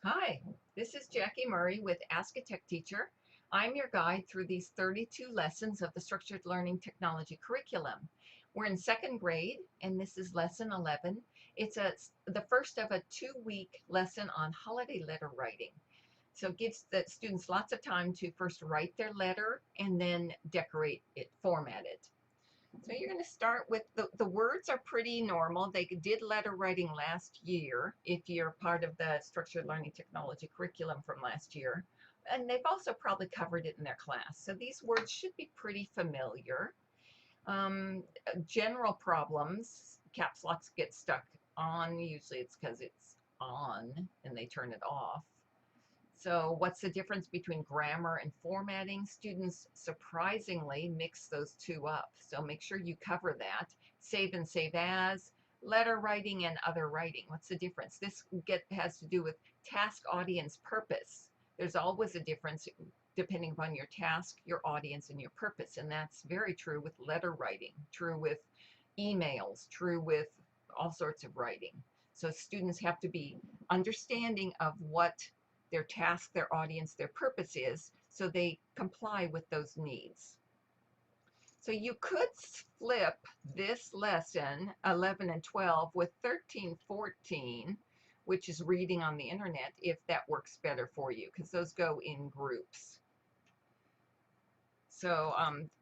Hi, this is Jackie Murray with Ask a Tech Teacher. I'm your guide through these 32 lessons of the Structured Learning Technology curriculum. We're in second grade, and this is lesson 11. The first of a 2-week lesson on holiday letter writing. So it gives the students lots of time to first write their letter and then decorate it, format it. So you're going to start with the words are pretty normal. They did letter writing last year if you're part of the Structured Learning Technology curriculum from last year. And they've also probably covered it in their class. So these words should be pretty familiar. General problems, caps locks get stuck on. Usually it's because it's on and they turn it off. So what's the difference between grammar and formatting? Students surprisingly mix those two up. So make sure you cover that. Save and save as, letter writing and other writing. What's the difference? This has to do with task, audience, purpose. There's always a difference depending upon your task, your audience, and your purpose. And that's very true with letter writing, true with emails, true with all sorts of writing. So students have to be understanding of what their task, their audience, their purpose is, so they comply with those needs. So you could flip this lesson, 11 and 12, with 13, 14, which is reading on the internet, if that works better for you, because those go in groups. So,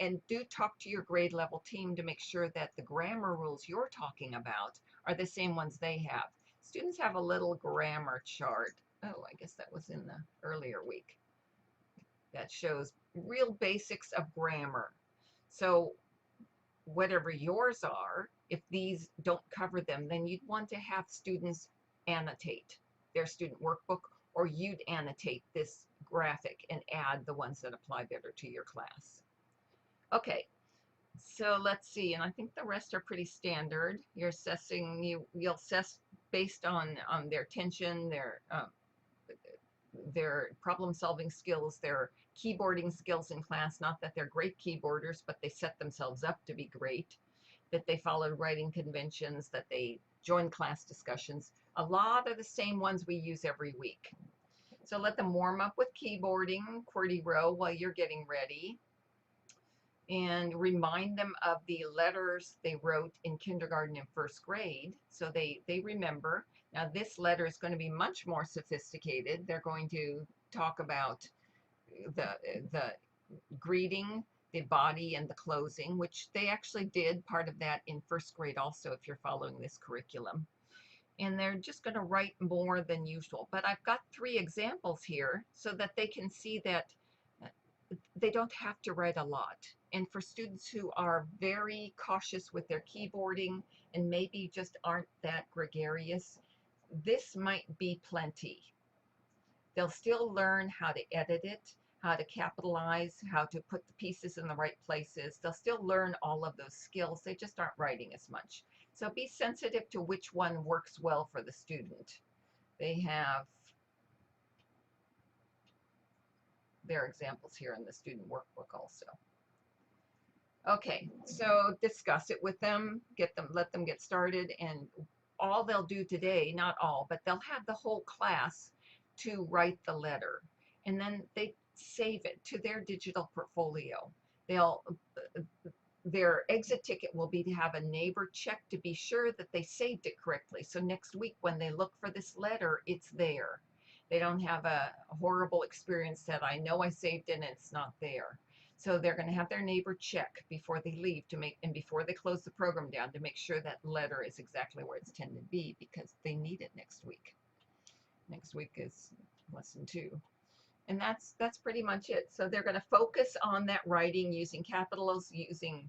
and do talk to your grade level team to make sure that the grammar rules you're talking about are the same ones they have. Students have a little grammar chart. Oh, I guess that was in the earlier week. That shows real basics of grammar. So whatever yours are, if these don't cover them, then you'd want to have students annotate their student workbook, or you'd annotate this graphic and add the ones that apply better to your class. Okay, so let's see, and I think the rest are pretty standard. You'll assess based on their attention, their problem-solving skills, their keyboarding skills in class. Not that they're great keyboarders, but they set themselves up to be great, that they followed writing conventions, that they join class discussions. A lot of the same ones we use every week. So let them warm up with keyboarding, QWERTY row, while you're getting ready. And remind them of the letters they wrote in kindergarten and first grade, so they remember. Now this letter is going to be much more sophisticated. They're going to talk about the greeting, the body, and the closing, which they actually did part of that in first grade also, if you're following this curriculum. And they're just going to write more than usual. But I've got 3 examples here so that they can see that they don't have to write a lot. And for students who are very cautious with their keyboarding and maybe just aren't that gregarious, this might be plenty. They'll still learn how to edit it, how to capitalize, how to put the pieces in the right places. They'll still learn all of those skills. They just aren't writing as much. So be sensitive to which one works well for the student. They have their examples here in the student workbook also. Okay, so discuss it with them, let them get started, and all they'll do today, not all, but they'll have the whole class to write the letter, and then they save it to their digital portfolio. Their exit ticket will be to have a neighbor check to be sure that they saved it correctly. So next week when they look for this letter, it's there. They don't have a horrible experience that I know I saved it and it's not there. So they're going to have their neighbor check before they leave and before they close the program down, to make sure that letter is exactly where it's intended to be, because they need it next week. Next week is lesson 2. And that's pretty much it. So they're going to focus on that writing, using capitals, using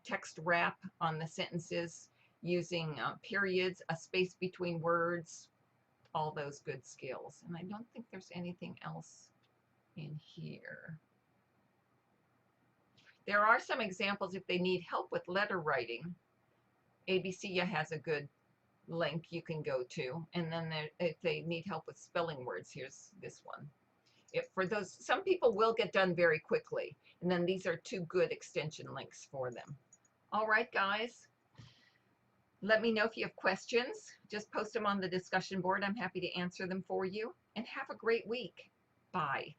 text wrap on the sentences, using periods, a space between words, all those good skills. And I don't think there's anything else in here. There are some examples if they need help with letter writing. ABCya has a good link you can go to. And then if they need help with spelling words, here's this one. For those, some people will get done very quickly. And then these are 2 good extension links for them. All right, guys. Let me know if you have questions. Just post them on the discussion board. I'm happy to answer them for you. And have a great week. Bye.